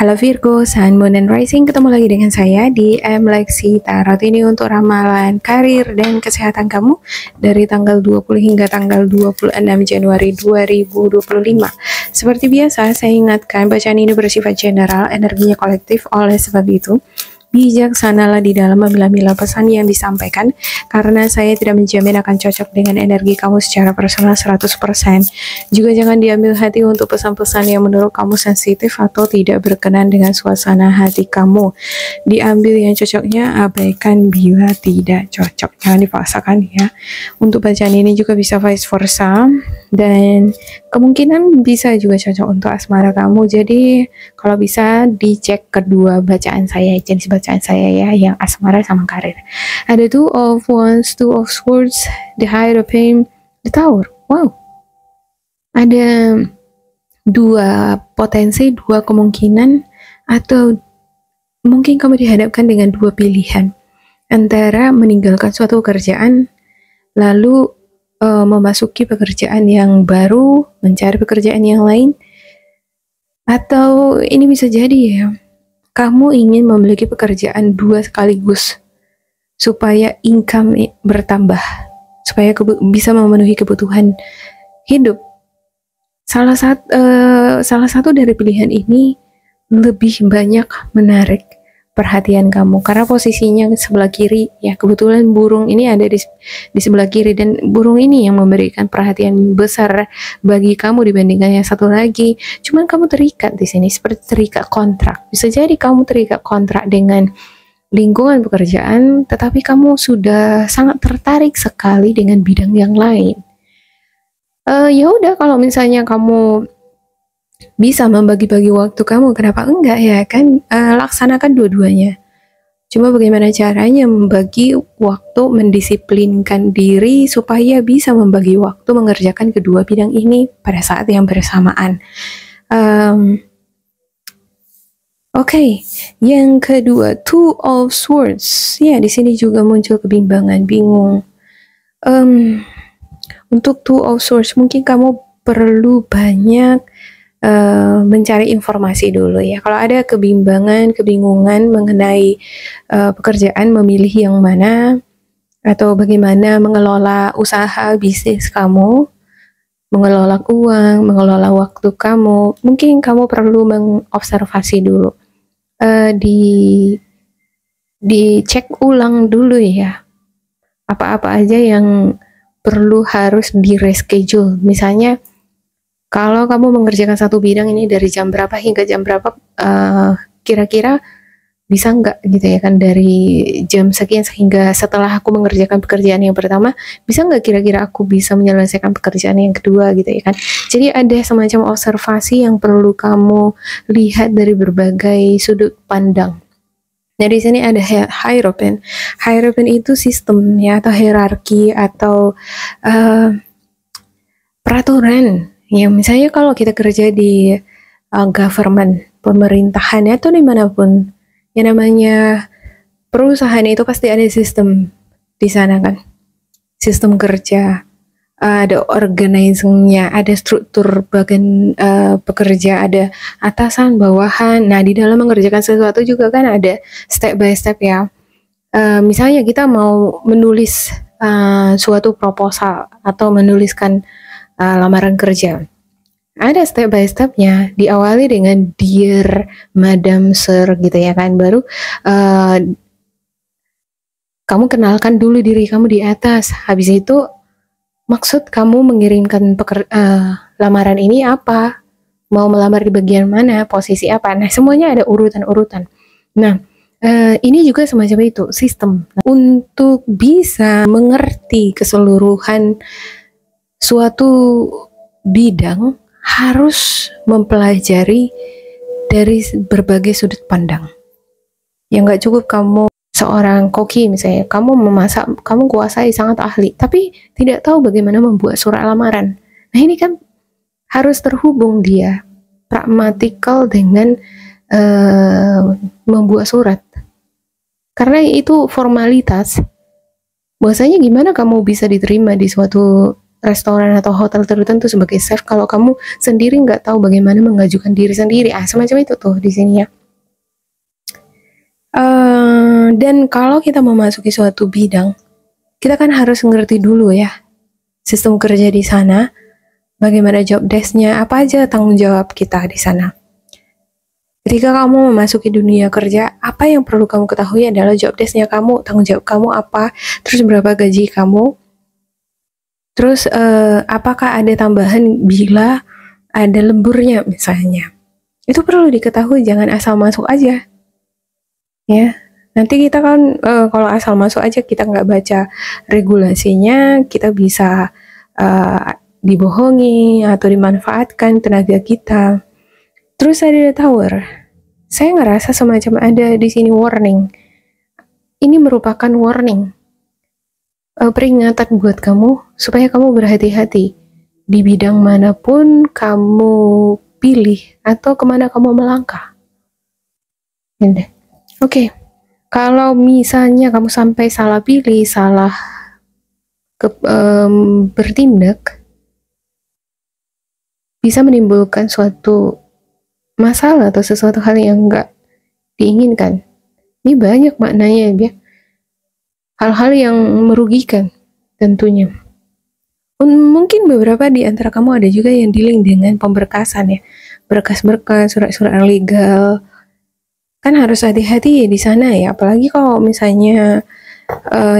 Halo Virgo, Sun, Moon, dan Rising, ketemu lagi dengan saya di Lexi Tarot ini untuk ramalan karir dan kesehatan kamu dari tanggal 20 hingga tanggal 26 Januari 2025. Seperti biasa, saya ingatkan bacaan ini bersifat general, energinya kolektif, oleh sebab itu bijaksanalah di dalam memilah-milah pesan yang disampaikan, karena saya tidak menjamin akan cocok dengan energi kamu secara personal 100%. Juga jangan diambil hati untuk pesan-pesan yang menurut kamu sensitif atau tidak berkenan dengan suasana hati kamu. Diambil yang cocoknya, abaikan bila tidak cocok. Jangan dipaksakan ya. Untuk bacaan ini juga bisa vice versa, dan kemungkinan bisa juga cocok untuk asmara kamu. Jadi kalau bisa dicek kedua bacaan saya, jenis bacaan saya ya, yang asmara sama karir. Ada Two of Wands, Two of Swords, the Hierophant, the Tower. Wow. Ada dua potensi, dua kemungkinan, atau mungkin kamu dihadapkan dengan dua pilihan antara meninggalkan suatu pekerjaan lalu memasuki pekerjaan yang baru, mencari pekerjaan yang lain, atau ini bisa jadi ya, kamu ingin memiliki pekerjaan dua sekaligus supaya income bertambah, supaya bisa memenuhi kebutuhan hidup. Salah satu dari pilihan ini lebih banyak menarik perhatian kamu karena posisinya sebelah kiri ya. Kebetulan burung ini ada di sebelah kiri, dan burung ini yang memberikan perhatian besar bagi kamu dibandingkan yang satu lagi. Cuman kamu terikat di sini seperti terikat kontrak. Bisa jadi kamu terikat kontrak dengan lingkungan pekerjaan, tetapi kamu sudah sangat tertarik sekali dengan bidang yang lain. Ya udah, kalau misalnya kamu bisa membagi-bagi waktu kamu, kenapa enggak ya kan? Laksanakan dua-duanya. Cuma bagaimana caranya membagi waktu, mendisiplinkan diri supaya bisa membagi waktu mengerjakan kedua bidang ini pada saat yang bersamaan. Oke, yang kedua, Two of Swords. Ya, di sini juga muncul kebimbangan, bingung. Untuk Two of Swords, mungkin kamu perlu banyak mencari informasi dulu ya. Kalau ada kebimbangan, kebingungan mengenai pekerjaan, memilih yang mana, atau bagaimana mengelola usaha bisnis kamu, mengelola uang, mengelola waktu kamu, mungkin kamu perlu mengobservasi dulu, dicek ulang dulu ya, apa-apa aja yang perlu harus di reschedule. Misalnya kalau kamu mengerjakan satu bidang ini dari jam berapa hingga jam berapa, kira-kira bisa nggak gitu ya kan, dari jam sekian sehingga setelah aku mengerjakan pekerjaan yang pertama, bisa nggak kira-kira aku bisa menyelesaikan pekerjaan yang kedua gitu ya kan. Jadi ada semacam observasi yang perlu kamu lihat dari berbagai sudut pandang. Nah, di sini ada Hierophant. Hierophant itu sistem ya, atau hierarki, atau peraturan. Ya, misalnya kalau kita kerja di government, pemerintahan atau dimanapun, yang namanya perusahaan itu pasti ada sistem di sana kan, sistem kerja, ada organizingnya, ada struktur bagian pekerja, ada atasan, bawahan. Nah, di dalam mengerjakan sesuatu juga kan ada step by step ya. Misalnya kita mau menulis suatu proposal atau menuliskan lamaran kerja, ada step by stepnya. Diawali dengan dear madam sir gitu ya kan, baru kamu kenalkan dulu diri kamu di atas. Habis itu maksud kamu mengirimkan lamaran ini apa, mau melamar di bagian mana, posisi apa. Nah, semuanya ada urutan-urutan. Nah, ini juga semacam itu sistem. Nah, untuk bisa mengerti keseluruhan suatu bidang harus mempelajari dari berbagai sudut pandang. Ya, nggak cukup kamu seorang koki misalnya, kamu memasak, kamu kuasai, sangat ahli, tapi tidak tahu bagaimana membuat surat lamaran. Nah, ini kan harus terhubung dia pragmatikal dengan membuat surat, karena itu formalitas. Bahwasanya gimana kamu bisa diterima di suatu restoran atau hotel tertentu sebagai chef kalau kamu sendiri nggak tahu bagaimana mengajukan diri sendiri. Semacam itu tuh di sini ya. Dan kalau kita memasuki suatu bidang, kita kan harus ngerti dulu ya sistem kerja di sana, bagaimana job desk-nya, apa aja tanggung jawab kita di sana. Ketika kamu memasuki dunia kerja, apa yang perlu kamu ketahui adalah job desk-nya kamu, tanggung jawab kamu apa, terus berapa gaji kamu, terus apakah ada tambahan bila ada lemburnya misalnya. Itu perlu diketahui, jangan asal masuk aja. Ya, nanti kita kan kalau asal masuk aja kita nggak baca regulasinya, kita bisa dibohongi atau dimanfaatkan tenaga kita. Terus ada tower. Saya ngerasa semacam ada di sini warning. Ini merupakan warning. Peringatan buat kamu supaya kamu berhati-hati di bidang manapun kamu pilih atau kemana kamu melangkah. Oke. Kalau misalnya kamu sampai salah pilih, salah bertindak, bisa menimbulkan suatu masalah atau sesuatu hal yang enggak diinginkan. Ini banyak maknanya ya. Hal-hal yang merugikan tentunya. Mungkin beberapa di antara kamu ada juga yang dealing dengan pemberkasan ya. Berkas-berkas, surat-surat legal. Kan harus hati-hati ya di sana ya. Apalagi kalau misalnya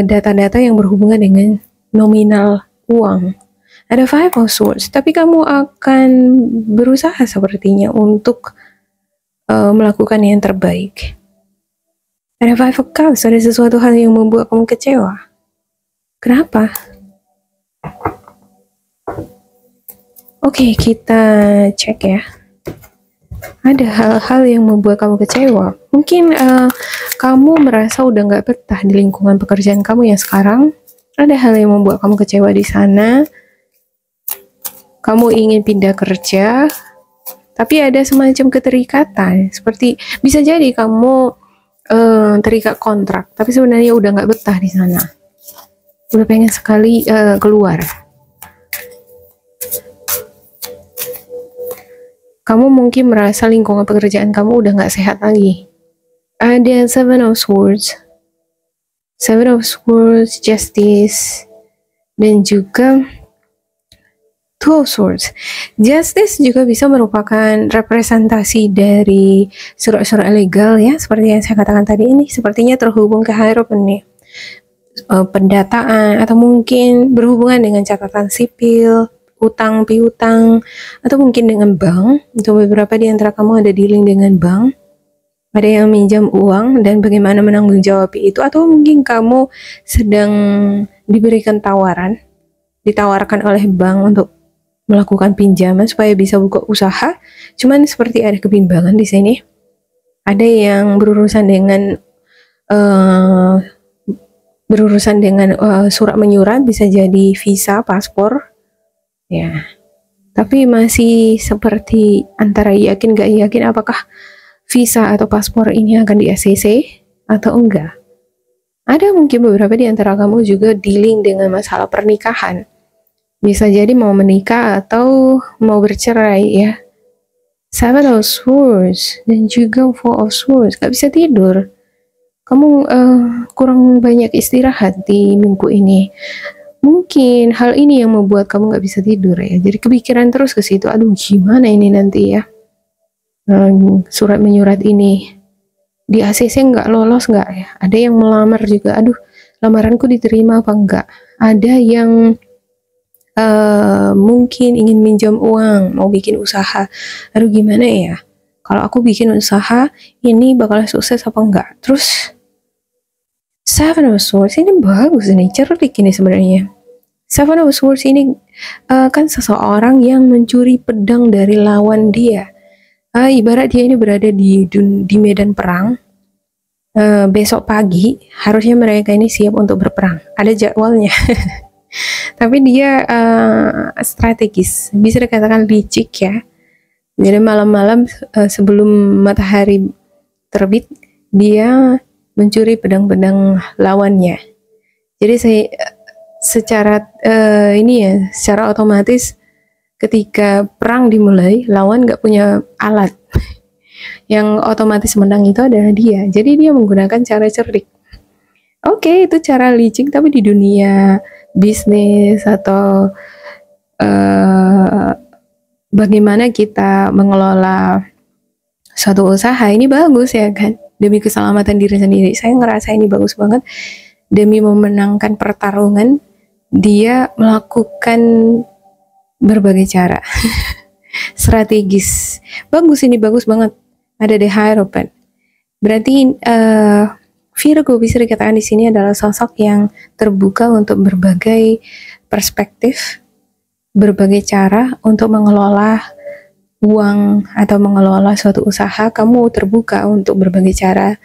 data-data yang berhubungan dengan nominal uang. Ada Five of Swords, tapi kamu akan berusaha sepertinya untuk melakukan yang terbaik. Ada Five of Cups, ada sesuatu hal yang membuat kamu kecewa. Kenapa? Oke, kita cek ya. Ada hal-hal yang membuat kamu kecewa. Mungkin kamu merasa udah nggak betah di lingkungan pekerjaan kamu yang sekarang. Ada hal yang membuat kamu kecewa di sana. Kamu ingin pindah kerja, tapi ada semacam keterikatan. Seperti bisa jadi kamu terikat kontrak, tapi sebenarnya udah nggak betah di sana. Udah pengen sekali keluar. Kamu mungkin merasa lingkungan pekerjaan kamu udah nggak sehat lagi. Ada Seven of Swords, Justice, dan juga Two of Swords. Justice juga bisa merupakan representasi dari surat-surat legal ya, seperti yang saya katakan tadi ini. Sepertinya terhubung ke Hierophant nih. Pendataan atau mungkin berhubungan dengan catatan sipil, utang piutang, atau mungkin dengan bank. Untuk beberapa di antara kamu ada dealing dengan bank. Ada yang minjam uang dan bagaimana menanggung jawab itu, atau mungkin kamu sedang diberikan ditawarkan oleh bank untuk melakukan pinjaman supaya bisa buka usaha. Cuman seperti ada kebimbangan di sini. Ada yang berurusan dengan surat menyurat, bisa jadi visa, paspor. Ya. Tapi masih seperti antara yakin gak yakin apakah visa atau paspor ini akan di ACC atau enggak. Ada mungkin beberapa di antara kamu juga dealing dengan masalah pernikahan. Bisa jadi mau menikah atau mau bercerai ya. Seven of Swords dan juga Four of Swords. Gak bisa tidur. Kamu kurang banyak istirahat di minggu ini. Mungkin hal ini yang membuat kamu gak bisa tidur ya. Jadi kepikiran terus ke situ. Aduh gimana ini nanti ya. Surat menyurat ini di ACC nggak lolos nggak ya. Ada yang melamar juga. Aduh lamaranku diterima apa enggak. Ada yang mungkin ingin minjam uang, mau bikin usaha. Aduh gimana ya, kalau aku bikin usaha ini bakal sukses apa enggak. Terus Seven of Swords ini bagus nih, cerdik ini sebenarnya. Seven of Swords ini kan seseorang yang mencuri pedang dari lawan dia. Ibarat dia ini berada di medan perang. Besok pagi harusnya mereka ini siap untuk berperang, ada jadwalnya. Tapi dia strategis, bisa dikatakan licik ya. Jadi malam-malam sebelum matahari terbit, dia mencuri pedang-pedang lawannya. Jadi secara secara otomatis ketika perang dimulai, lawan nggak punya alat. Yang otomatis menang itu adalah dia. Jadi dia menggunakan cara cerdik. Oke, itu cara licik, tapi di dunia bisnis atau bagaimana kita mengelola suatu usaha, ini bagus ya kan, demi keselamatan diri sendiri. Saya ngerasa ini bagus banget. Demi memenangkan pertarungan, dia melakukan berbagai cara. Strategis. Bagus, ini bagus banget. Ada The Hierophant. Berarti Virgo bisa dikatakan di sini adalah sosok yang terbuka untuk berbagai perspektif, berbagai cara untuk mengelola uang atau mengelola suatu usaha. Kamu terbuka untuk berbagai cara,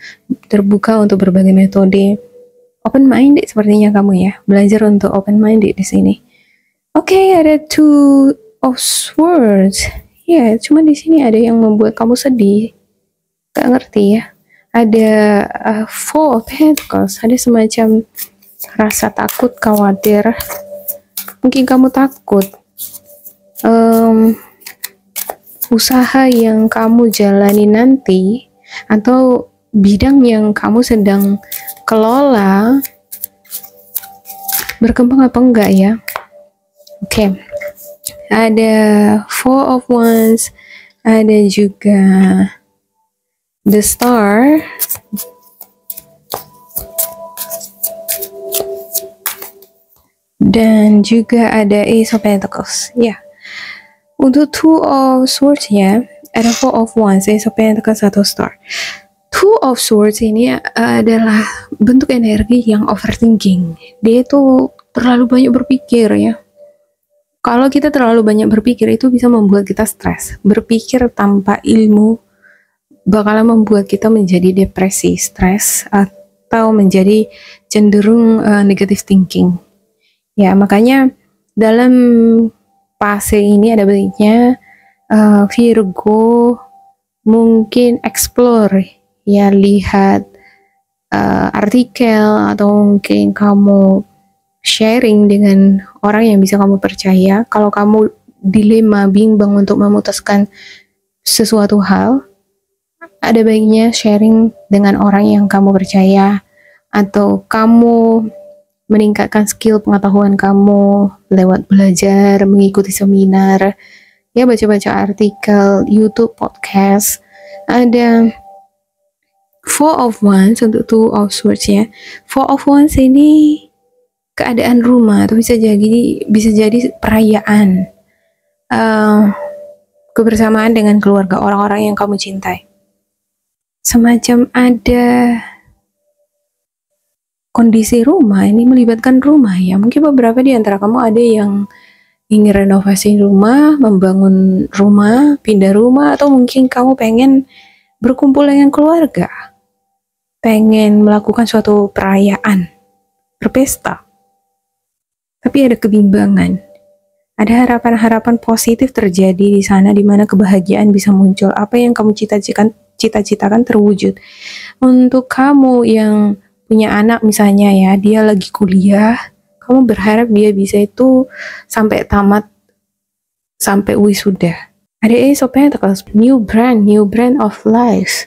terbuka untuk berbagai metode. Open minded sepertinya kamu ya, belajar untuk open minded di sini. Oke, ada Two of Swords. Ya, cuma di sini ada yang membuat kamu sedih. Gak ngerti ya. Ada Four of Pentacles. Ada semacam rasa takut, khawatir. Mungkin kamu takut usaha yang kamu jalani nanti atau bidang yang kamu sedang kelola berkembang apa enggak ya. Oke. Ada Four of Wands, ada juga The Star, dan juga ada Ace of Pentacles. Ya, untuk Two of Swords ya, ada Four of Wands, Ace of Pentacles atau Star. Two of Swords ini adalah bentuk energi yang overthinking. Dia itu terlalu banyak berpikir ya. Kalau kita terlalu banyak berpikir itu bisa membuat kita stres. Berpikir tanpa ilmu bakalan membuat kita menjadi depresi, stres, atau menjadi cenderung negative thinking. Ya, makanya dalam fase ini ada baiknya Virgo mungkin explore, ya, lihat artikel atau mungkin kamu sharing dengan orang yang bisa kamu percaya. Kalau kamu dilema, bimbang untuk memutuskan sesuatu hal, ada baiknya sharing dengan orang yang kamu percaya, atau kamu meningkatkan skill pengetahuan kamu lewat belajar, mengikuti seminar, ya, baca-baca artikel, YouTube, podcast. Ada Four of Wands untuk Two of Swords ya. Four of Wands ini keadaan rumah, atau bisa jadi perayaan, kebersamaan dengan keluarga, orang-orang yang kamu cintai. Semacam ada kondisi rumah, ini melibatkan rumah ya. Mungkin beberapa di antara kamu ada yang ingin renovasi rumah, membangun rumah, pindah rumah, atau mungkin kamu pengen berkumpul dengan keluarga, pengen melakukan suatu perayaan, berpesta. Tapi ada kebimbangan. Ada harapan-harapan positif terjadi di sana, di mana kebahagiaan bisa muncul. Apa yang kamu cita-citakan terwujud. Untuk kamu yang punya anak misalnya ya, dia lagi kuliah, kamu berharap dia bisa itu sampai tamat, sampai wisuda. Ada Ace of Pentacles, new brand of life.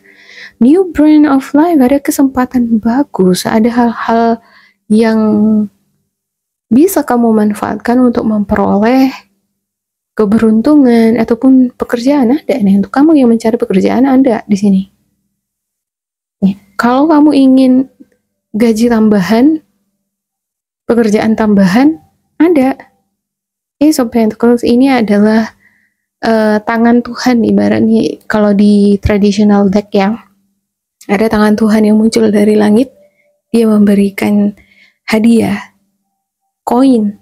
New brand of life, ada kesempatan bagus, ada hal-hal yang bisa kamu manfaatkan untuk memperoleh keberuntungan ataupun pekerjaan. Ada nih untuk kamu yang mencari pekerjaan, ada di sini. Kalau kamu ingin gaji tambahan, pekerjaan tambahan, ada. Ace of Pentacles ini adalah tangan Tuhan, ibaratnya kalau di traditional deck ya, ada tangan Tuhan yang muncul dari langit. Dia memberikan hadiah, koin,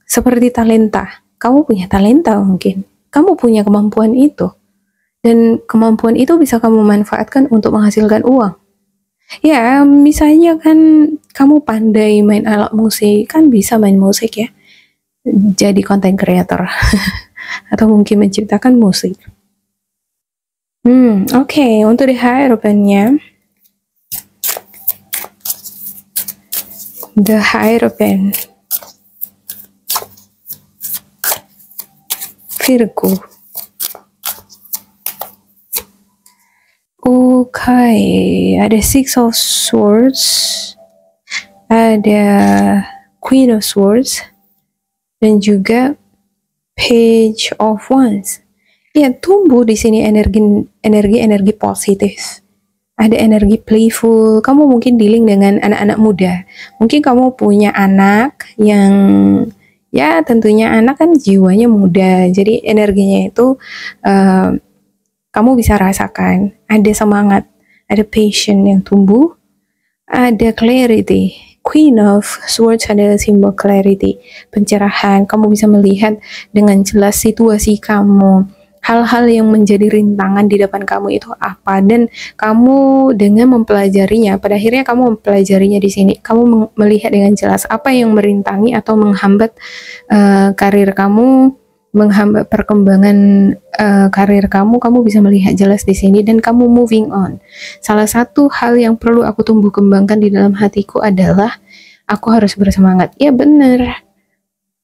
seperti talenta. Kamu punya talenta, mungkin kamu punya kemampuan itu, dan kemampuan itu bisa kamu manfaatkan untuk menghasilkan uang. Ya, misalnya kan kamu pandai main alat musik, kan bisa main musik ya, jadi content creator atau mungkin menciptakan musik. Oke. Untuk di Hierophant-nya, The Hierophant, Virgo. Okay, ada Six of Swords, ada Queen of Swords, dan juga Page of Wands. Ya, tumbuh di sini energi positif. Ada energi playful. Kamu mungkin dealing dengan anak-anak muda. Mungkin kamu punya anak yang, ya tentunya anak kan jiwanya muda. Jadi energinya itu kamu bisa rasakan. Ada semangat, ada passion yang tumbuh, ada clarity. Queen of Swords adalah simbol clarity, pencerahan. Kamu bisa melihat dengan jelas situasi kamu, hal-hal yang menjadi rintangan di depan kamu itu apa, dan kamu dengan mempelajarinya, pada akhirnya kamu mempelajarinya di sini, kamu melihat dengan jelas apa yang merintangi atau menghambat karir kamu, menghambat perkembangan karir kamu. Kamu bisa melihat jelas di sini dan kamu moving on. Salah satu hal yang perlu aku tumbuh kembangkan di dalam hatiku adalah aku harus bersemangat. Ya benar.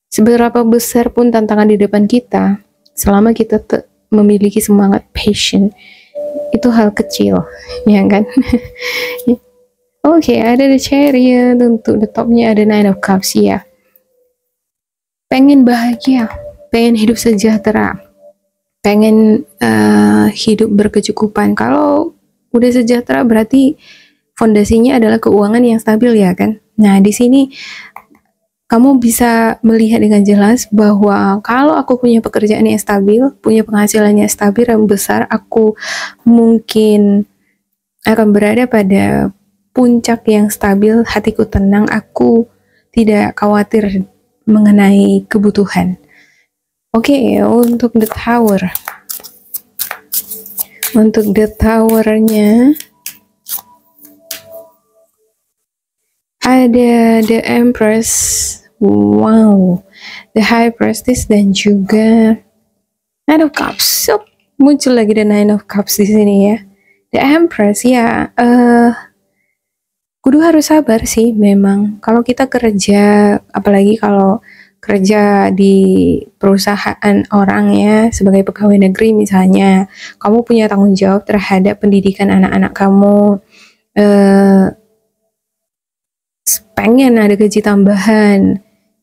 Seberapa besar pun tantangan di depan kita, selama kita memiliki semangat, passion, itu hal kecil, ya kan? Oke, ada The Chariot, untuk the topnya ada Nine of Cups, ya. Pengen bahagia, pengen hidup sejahtera, pengen hidup berkecukupan. Kalau udah sejahtera berarti fondasinya adalah keuangan yang stabil, ya kan? Nah, di sini kamu bisa melihat dengan jelas bahwa kalau aku punya pekerjaan yang stabil, punya penghasilan yang stabil yang besar, aku mungkin akan berada pada puncak yang stabil, hatiku tenang, aku tidak khawatir mengenai kebutuhan. Oke, untuk The Tower. Untuk The Tower-nya ada The Empress, wow, The High Priestess, dan juga Nine of Cups. So, muncul lagi The Nine of Cups di sini, ya. The Empress, ya, kudu harus sabar sih memang. Kalau kita kerja, apalagi kalau kerja di perusahaan orang, ya, sebagai pegawai negeri misalnya, kamu punya tanggung jawab terhadap pendidikan anak-anak kamu, pengen ada gaji tambahan,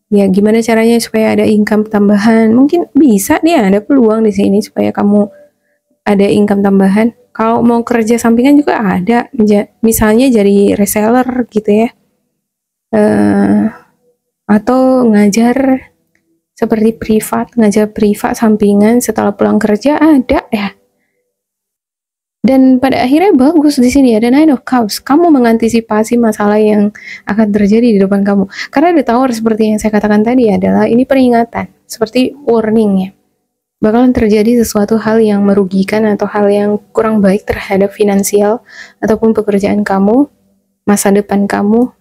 ya gimana caranya supaya ada income tambahan. Mungkin bisa nih, ada peluang di sini supaya kamu ada income tambahan. Kalau mau kerja sampingan juga ada, misalnya jadi reseller gitu, ya, atau ngajar seperti privat, ngajar privat sampingan setelah pulang kerja, ada, ya. Dan pada akhirnya bagus di sini ada Nine of Cups. Kamu mengantisipasi masalah yang akan terjadi di depan kamu. Karena The Tower, seperti yang saya katakan tadi, adalah ini peringatan, seperti warning, ya. Bakalan terjadi sesuatu hal yang merugikan atau hal yang kurang baik terhadap finansial ataupun pekerjaan kamu, masa depan kamu.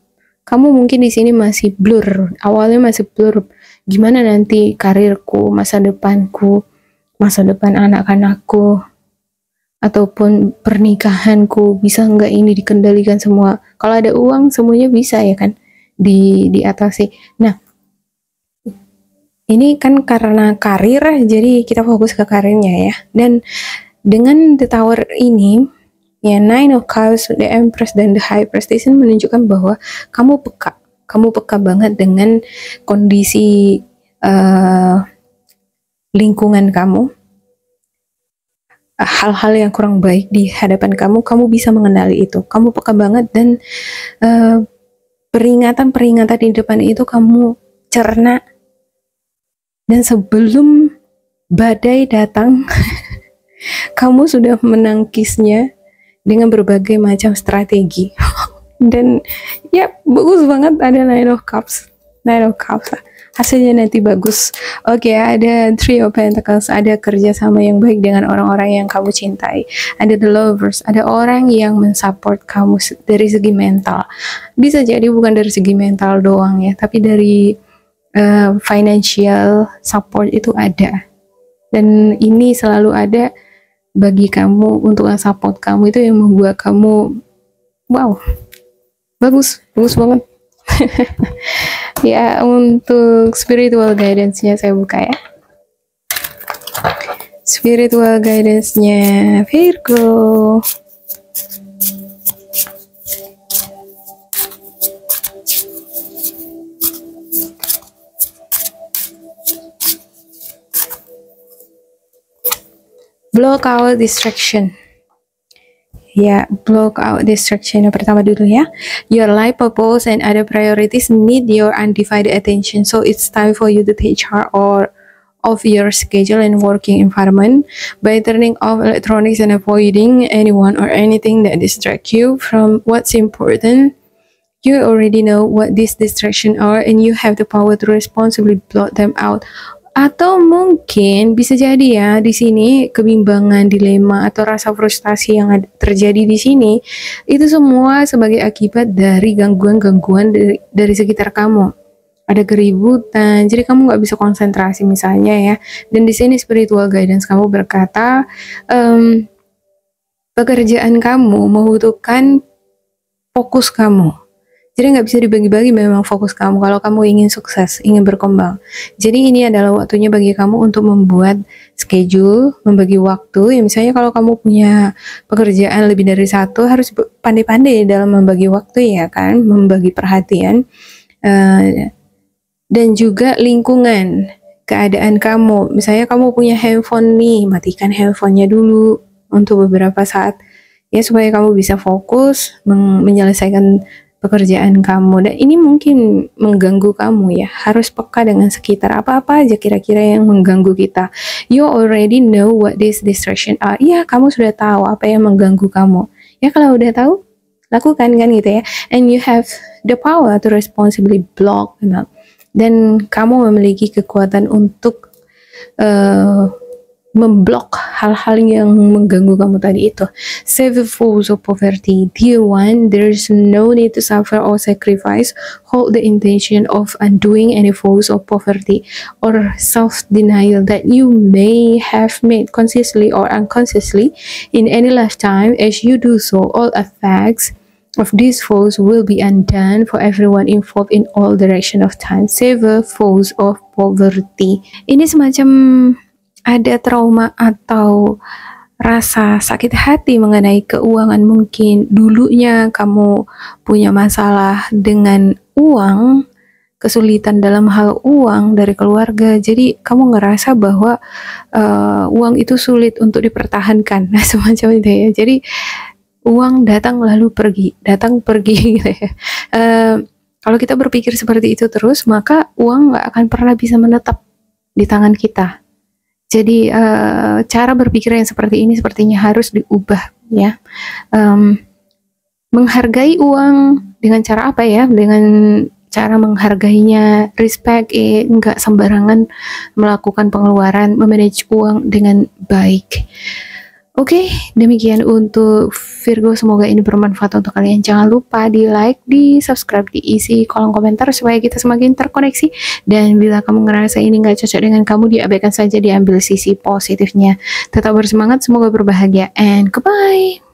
Kamu mungkin di sini masih blur, awalnya masih blur. Gimana nanti karirku, masa depanku, masa depan anak-anakku, ataupun pernikahanku, bisa nggak ini dikendalikan semua. Kalau ada uang semuanya bisa, ya kan, diatasi. Nah, ini kan karena karir, jadi kita fokus ke karirnya, ya. Dan dengan The Tower ini, ya, Nine of Cups, The Empress, dan The High Priestess menunjukkan bahwa kamu peka banget dengan kondisi lingkungan kamu, hal-hal yang kurang baik di hadapan kamu bisa mengenali itu. Kamu peka banget, dan peringatan-peringatan di depan itu kamu cerna, dan sebelum badai datang kamu sudah menangkisnya dengan berbagai macam strategi. Dan ya, bagus banget ada Nine of Cups lah. Hasilnya nanti bagus. Oke, ada Three of Pentacles, ada kerjasama yang baik dengan orang-orang yang kamu cintai. Ada The Lovers, ada orang yang mensupport kamu dari segi mental. Bisa jadi bukan dari segi mental doang, ya, tapi dari financial support itu ada. Dan ini selalu ada bagi kamu untuk support kamu, itu yang membuat kamu wow, bagus banget. Ya, untuk spiritual guidance-nya saya buka ya. Spiritual guidance-nya Virgo. Block out distraction. Ya, block out distraction yang pertama dulu ya. Your life purpose and other priorities need your undivided attention. So it's time for you to take charge of your schedule and working environment by turning off electronics and avoiding anyone or anything that distract you from what's important. You already know what these distractions are and you have the power to responsibly block them out. Atau mungkin bisa jadi ya di sini kebimbangan, dilema atau rasa frustasi yang terjadi di sini itu semua sebagai akibat dari gangguan-gangguan dari sekitar kamu. Ada keributan, jadi kamu nggak bisa konsentrasi misalnya ya. Dan di sini spiritual guidance kamu berkata, pekerjaan kamu membutuhkan fokus kamu. Jadi nggak bisa dibagi-bagi memang fokus kamu kalau kamu ingin sukses, ingin berkembang. Jadi ini adalah waktunya bagi kamu untuk membuat schedule, membagi waktu. Ya misalnya kalau kamu punya pekerjaan lebih dari satu, harus pandai-pandai dalam membagi waktu ya kan, membagi perhatian. Dan juga lingkungan, keadaan kamu. Misalnya kamu punya handphone nih, matikan handphonenya dulu untuk beberapa saat. Ya supaya kamu bisa fokus menyelesaikan pekerjaan kamu, dan ini mungkin mengganggu kamu ya. Harus peka dengan sekitar, apa-apa aja kira-kira yang mengganggu kita. You already know what this distraction are. Iya, kamu sudah tahu apa yang mengganggu kamu. Ya kalau udah tahu, lakukan kan gitu ya. And you have the power to responsibly block them out. Dan kamu memiliki kekuatan untuk memblok hal-hal yang mengganggu kamu tadi itu. Save the force of poverty. Dear one, there is no need to suffer or sacrifice. Hold the intention of undoing any force of poverty or self-denial that you may have made consciously or unconsciously in any lifetime. As you do so, all effects of these foes will be undone for everyone involved in all direction of time. Save the force of poverty. Ini semacam ada trauma atau rasa sakit hati mengenai keuangan. Mungkin dulunya kamu punya masalah dengan uang, kesulitan dalam hal uang dari keluarga, jadi kamu ngerasa bahwa uang itu sulit untuk dipertahankan. Nah semacam itu ya. Jadi uang datang lalu pergi, datang pergi gitu ya. Kalau kita berpikir seperti itu terus, maka uang nggak akan pernah bisa menetap di tangan kita. Jadi cara berpikir yang seperti ini sepertinya harus diubah ya. Menghargai uang dengan cara apa ya? Dengan cara menghargainya, respect, nggak sembarangan melakukan pengeluaran, memanage uang dengan baik. Oke, demikian untuk Virgo. Semoga ini bermanfaat untuk kalian. Jangan lupa di like, di subscribe, diisi kolom komentar supaya kita semakin terkoneksi. Dan bila kamu ngerasa ini nggak cocok dengan kamu, diabaikan saja, diambil sisi positifnya. Tetap bersemangat, semoga berbahagia, and goodbye.